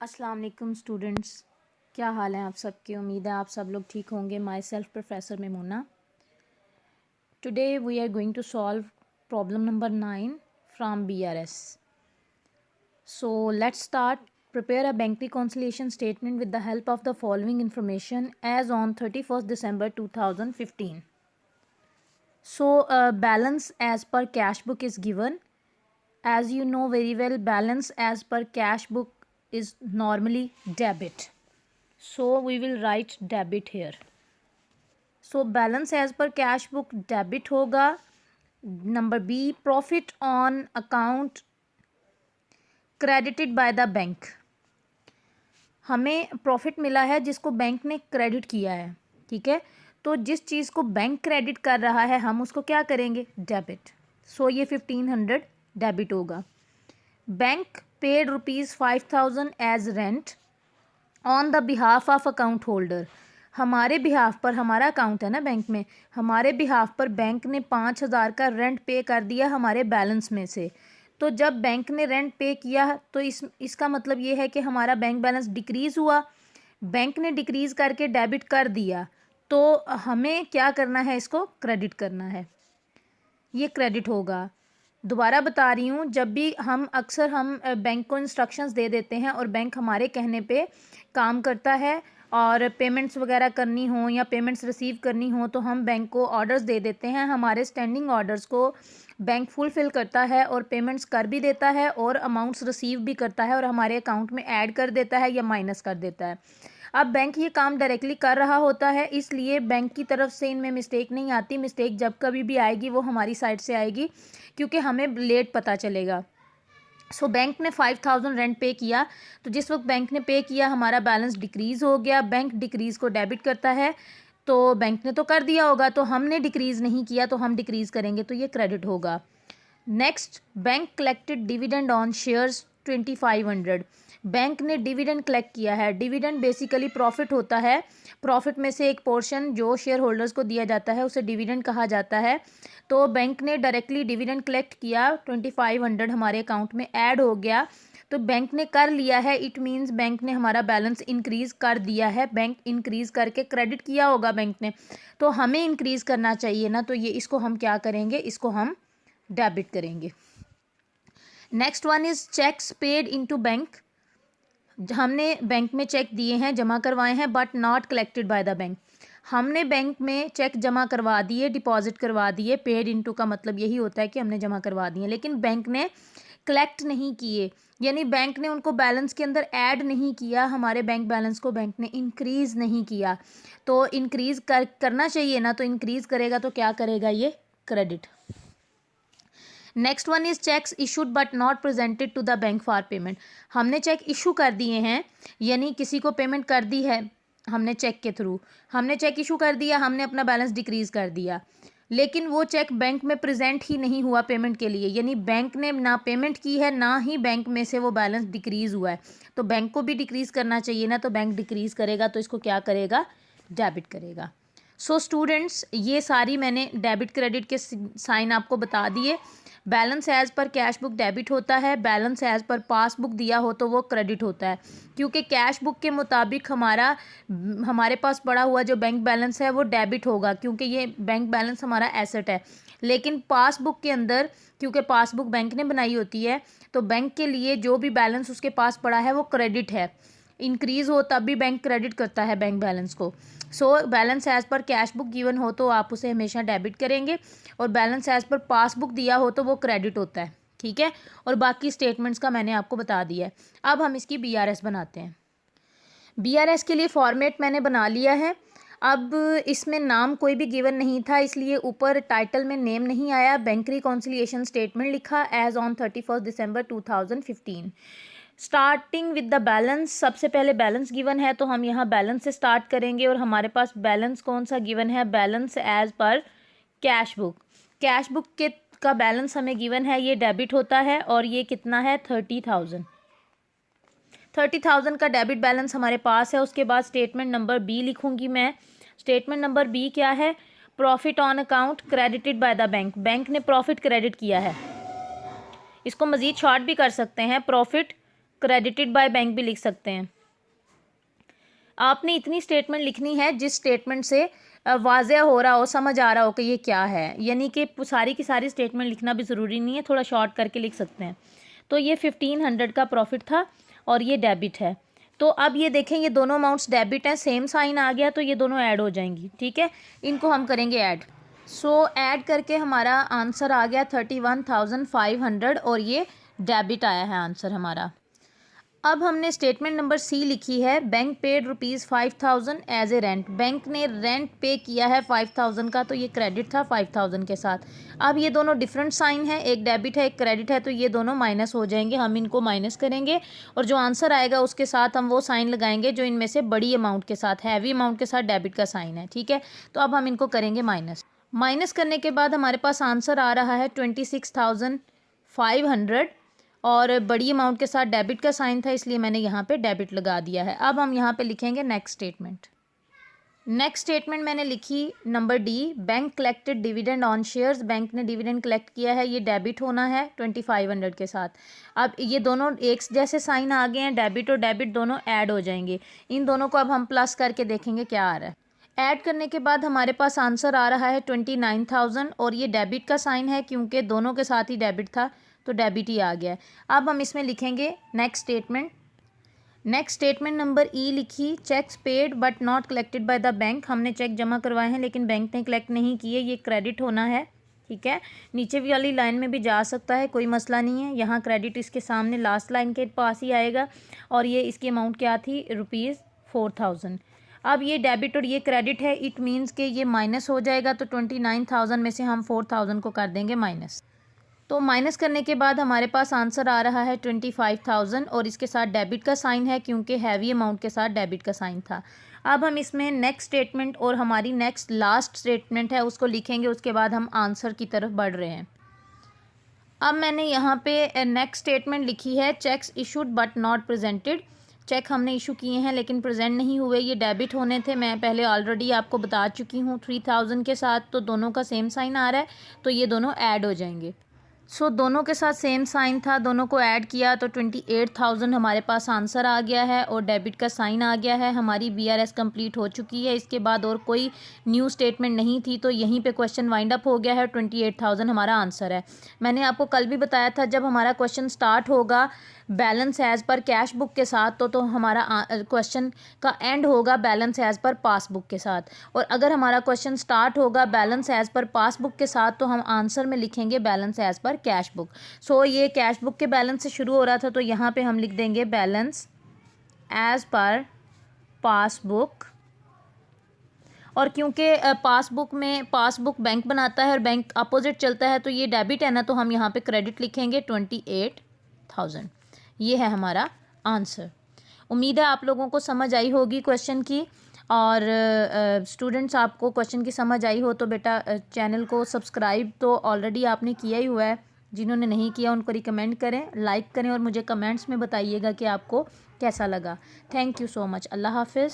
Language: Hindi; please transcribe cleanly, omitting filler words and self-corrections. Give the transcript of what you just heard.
अस्सलाम वालेकुम स्टूडेंट्स, क्या हाल है आप सबके। उम्मीद है आप सब लोग ठीक होंगे। Myself professor Maimuna. Today we are going to solve problem number 9 from BRS. So let's start. Prepare a bank reconciliation statement with the help of the following information as on 31st December 2015. So balance as per cash book is given. As you know very well, balance as per cash book is normally debit. So we will write debit here. So balance as per cash book debit होगा. Number B, profit on account credited by the bank. हमें प्रॉफिट मिला है जिसको बैंक ने क्रेडिट किया है, ठीक है। तो जिस चीज़ को बैंक क्रेडिट कर रहा है हम उसको क्या करेंगे, डेबिट। सो ये 1500 डेबिट होगा। Bank paid ₹5000 as rent on the behalf of account holder. हमारे बिहाफ पर, हमारा अकाउंट है ना बैंक में, हमारे बिहाफ पर बैंक ने 5000 का रेंट पे कर दिया हमारे बैलेंस में से। तो जब बैंक ने रेंट पे किया तो इसका मतलब ये है कि हमारा बैंक बैलेंस डिक्रीज़ हुआ। बैंक ने डिक्रीज़ करके डेबिट कर दिया, तो हमें क्या करना है, इसको क्रेडिट करना है। ये क्रेडिट होगा। दोबारा बता रही हूँ, जब भी हम अक्सर बैंक को इंस्ट्रक्शंस दे देते हैं और बैंक हमारे कहने पे काम करता है और पेमेंट्स वगैरह करनी हो या पेमेंट्स रिसीव करनी हो तो हम बैंक को ऑर्डर्स दे देते हैं। हमारे स्टैंडिंग ऑर्डर्स को बैंक फुलफ़िल करता है और पेमेंट्स कर भी देता है और अमाउंट्स रिसीव भी करता है और हमारे अकाउंट में ऐड कर देता है या माइनस कर देता है। अब बैंक ये काम डायरेक्टली कर रहा होता है, इसलिए बैंक की तरफ से इनमें मिस्टेक नहीं आती। मिस्टेक जब कभी भी आएगी वो हमारी साइड से आएगी, क्योंकि हमें लेट पता चलेगा। सो बैंक ने 5000 रेंट पे किया, तो जिस वक्त बैंक ने पे किया हमारा बैलेंस डिक्रीज़ हो गया। बैंक डिक्रीज़ को डेबिट करता है, तो बैंक ने तो कर दिया होगा, तो हमने डिक्रीज़ नहीं किया तो हम डिक्रीज़ करेंगे, तो ये क्रेडिट होगा। Next, bank collected dividend on shares 2500। Bank ने डिविडेंड कलेक्ट किया है। डिविडेंड बेसिकली प्रॉफिट होता है। प्रॉफिट में से एक पोर्शन जो शेयर होल्डर्स को दिया जाता है उसे डिविडेंड कहा जाता है। तो बैंक ने डायरेक्टली डिविडेंड कलेक्ट किया, 2500 हमारे अकाउंट में ऐड हो गया। तो बैंक ने कर लिया है, इट मीन्स बैंक ने हमारा बैलेंस इंक्रीज़ कर दिया है। बैंक इंक्रीज़ करके क्रेडिट किया होगा बैंक ने, तो हमें इंक्रीज़ करना चाहिए ना, तो ये इसको हम क्या करेंगे, इसको हम डेबिट करेंगे। Next one is checks paid into bank. हमने बैंक में चेक दिए हैं, जमा करवाए हैं, but not collected by the bank. हमने बैंक में चेक जमा करवा दिए, डिपॉजिट करवा दिए। पेड इनटू का मतलब यही होता है कि हमने जमा करवा दिए, लेकिन बैंक ने कलेक्ट नहीं किए, यानी बैंक ने उनको बैलेंस के अंदर ऐड नहीं किया। हमारे बैंक बैलेंस को बैंक ने इंक्रीज़ नहीं किया। तो इंक्रीज़ करना चाहिए ना, तो इंक्रीज़ करेगा तो क्या करेगा, ये credit. Next one is cheques issued but not presented to the bank for payment. हमने चेक इशू कर दिए हैं, यानी किसी को पेमेंट कर दी है हमने चेक के थ्रू, हमने चेक इशू कर दिया, हमने अपना बैलेंस डिक्रीज़ कर दिया, लेकिन वो चेक बैंक में प्रेजेंट ही नहीं हुआ पेमेंट के लिए, यानी बैंक ने ना पेमेंट की है ना ही बैंक में से वो बैलेंस डिक्रीज़ हुआ है। तो बैंक को भी डिक्रीज़ करना चाहिए ना, तो बैंक डिक्रीज़ करेगा तो इसको क्या करेगा, डेबिट करेगा। सो स्टूडेंट्स, ये सारी मैंने डेबिट क्रेडिट के साइन आपको बता दिए। Balance as per cash book debit होता है, बैलेंस एज पर पासबुक दिया हो तो वो क्रेडिट होता है, क्योंकि कैश बुक के मुताबिक हमारे पास पड़ा हुआ जो बैंक बैलेंस है वो डेबिट होगा, क्योंकि ये बैंक बैलेंस हमारा एसेट है। लेकिन पासबुक के अंदर, क्योंकि पासबुक बैंक ने बनाई होती है, तो बैंक के लिए जो भी बैलेंस उसके पास पड़ा है वो क्रेडिट है। इंक्रीज़ हो तब भी बैंक क्रेडिट करता है बैंक बैलेंस को। So balance as per cash book given हो तो आप उसे हमेशा डेबिट करेंगे, और बैलेंस एज पर पासबुक दिया हो तो वो क्रेडिट होता है, ठीक है। और बाकी स्टेटमेंट्स का मैंने आपको बता दिया है। अब हम इसकी BRS बनाते हैं। BRS के लिए फॉर्मेट मैंने बना लिया है। अब इसमें नाम कोई भी गिवन नहीं था, इसलिए ऊपर टाइटल में नेम नहीं आया। बैंक रिकॉन्सिलिएशन स्टेटमेंट लिखा एज ऑन 31 दिसंबर 2015। स्टार्टिंग विद द बैलेंस, सबसे पहले बैलेंस गिवन है तो हम यहाँ बैलेंस से स्टार्ट करेंगे, और हमारे पास बैलेंस कौन सा गिवन है, balance as per cash book. Cash book के का बैलेंस हमें गिवन है, ये डेबिट होता है, और ये कितना है, 30,000। 30,000 का डेबिट बैलेंस हमारे पास है। उसके बाद स्टेटमेंट नंबर B लिखूंगी मैं। स्टेटमेंट नंबर B क्या है, profit on account credited bye the bank. Bank ने प्रॉफिट क्रेडिट किया है, इसको मज़ीद शॉर्ट भी कर सकते हैं, प्रॉफिट क्रेडिटेड बाय बैंक भी लिख सकते हैं। आपने इतनी स्टेटमेंट लिखनी है जिस स्टेटमेंट से वाज़ेह हो रहा हो, समझ आ रहा हो कि ये क्या है, यानी कि सारी की सारी स्टेटमेंट लिखना भी ज़रूरी नहीं है, थोड़ा शॉर्ट करके लिख सकते हैं। तो ये 1500 का प्रॉफिट था और ये डेबिट है। तो अब ये देखें, ये दोनों अमाउंट्स डेबिट हैं, सेम साइन आ गया तो ये दोनों ऐड हो जाएंगी, ठीक है। इनको हम करेंगे ऐड। सो ऐड करके हमारा आंसर आ गया 31,500 और ये डेबिट आया है आंसर हमारा। अब हमने स्टेटमेंट नंबर सी लिखी है, bank paid ₹5,000 as a rent. Bank ने रेंट पे किया है 5,000 का, तो ये क्रेडिट था 5,000 के साथ। अब ये दोनों डिफरेंट साइन है, एक डेबिट है एक क्रेडिट है, तो ये दोनों माइनस हो जाएंगे, हम इनको माइनस करेंगे और जो आंसर आएगा उसके साथ हम वो साइन लगाएंगे जो इनमें से बड़ी अमाउंट के साथ, हैवी अमाउंट के साथ डेबिट का साइन है, ठीक है। तो अब हम इनको करेंगे माइनस। माइनस करने के बाद हमारे पास आंसर आ रहा है 26,500 और बड़ी अमाउंट के साथ डेबिट का साइन था, इसलिए मैंने यहाँ पे डेबिट लगा दिया है। अब हम यहाँ पे लिखेंगे नेक्स्ट स्टेटमेंट। नेक्स्ट स्टेटमेंट मैंने लिखी number D, bank collected dividend on shares. Bank ने डिविडेंड कलेक्ट किया है, ये डेबिट होना है 2500 के साथ। अब ये दोनों एक जैसे साइन आ गए हैं, डेबिट और डेबिट दोनों ऐड हो जाएंगे। इन दोनों को अब हम प्लस करके देखेंगे क्या आ रहा है। ऐड करने के बाद हमारे पास आंसर आ रहा है 29,000 और ये डेबिट का साइन है क्योंकि दोनों के साथ ही डेबिट था, तो डेबिट ही आ गया है। अब हम इसमें लिखेंगे next statement. Next statement number E लिखी, cheques paid but not collected by the bank. हमने चेक जमा करवाए हैं लेकिन बैंक ने कलेक्ट नहीं किए, ये क्रेडिट होना है, ठीक है। नीचे वाली लाइन में भी जा सकता है, कोई मसला नहीं है। यहाँ क्रेडिट इसके सामने लास्ट लाइन के पास ही आएगा और ये इसकी अमाउंट क्या थी, ₹4,000। अब ये डेबिट और ये क्रेडिट है, इट मीन्स कि ये माइनस हो जाएगा, तो 29,000 में से हम 4,000 को कर देंगे माइनस। तो माइनस करने के बाद हमारे पास आंसर आ रहा है 25,000 और इसके साथ डेबिट का साइन है क्योंकि हैवी अमाउंट के साथ डेबिट का साइन था। अब हम इसमें नेक्स्ट स्टेटमेंट और हमारी नेक्स्ट लास्ट स्टेटमेंट है उसको लिखेंगे, उसके बाद हम आंसर की तरफ बढ़ रहे हैं। अब मैंने यहाँ पे नेक्स्ट स्टेटमेंट लिखी है, cheques issued but not presented. Cheque हमने इशू किए हैं लेकिन प्रेजेंट नहीं हुए, ये डेबिट होने थे। मैं पहले ऑलरेडी आपको बता चुकी हूँ 3,000 के साथ, तो दोनों का सेम साइन आ रहा है, तो ये दोनों ऐड हो जाएंगे। सो दोनों के साथ सेम साइन था, दोनों को ऐड किया तो 28,000 हमारे पास आंसर आ गया है और डेबिट का साइन आ गया है। हमारी BRS कंप्लीट हो चुकी है, इसके बाद और कोई न्यू स्टेटमेंट नहीं थी, तो यहीं पे क्वेश्चन वाइंड अप हो गया है। 28,000 हमारा आंसर है। मैंने आपको कल भी बताया था जब हमारा क्वेश्चन स्टार्ट होगा balance as per cash book के साथ, तो हमारा क्वेश्चन का एंड होगा बैलेंस एज पर पासबुक के साथ। और अगर हमारा क्वेश्चन स्टार्ट होगा बैलेंस एज पर पासबुक के साथ, तो हम आंसर में लिखेंगे balance as per cash book. So ये कैश बुक के बैलेंस से शुरू हो रहा था, तो यहाँ पे हम लिख देंगे बैलेंस एज पर पासबुक। और क्योंकि पासबुक बैंक बनाता है और बैंक अपोजिट चलता है, तो ये डेबिट है ना, तो हम यहाँ पे क्रेडिट लिखेंगे 28,000। ये है हमारा आंसर। उम्मीद है आप लोगों को समझ आई होगी क्वेश्चन की। और स्टूडेंट्स, आपको क्वेश्चन की समझ आई हो तो बेटा चैनल को सब्सक्राइब तो ऑलरेडी आपने किया ही हुआ है, जिन्होंने नहीं किया उनको रिकमेंड करें, लाइक करें और मुझे कमेंट्स में बताइएगा कि आपको कैसा लगा। Thank you so much. अल्लाह हाफिज़।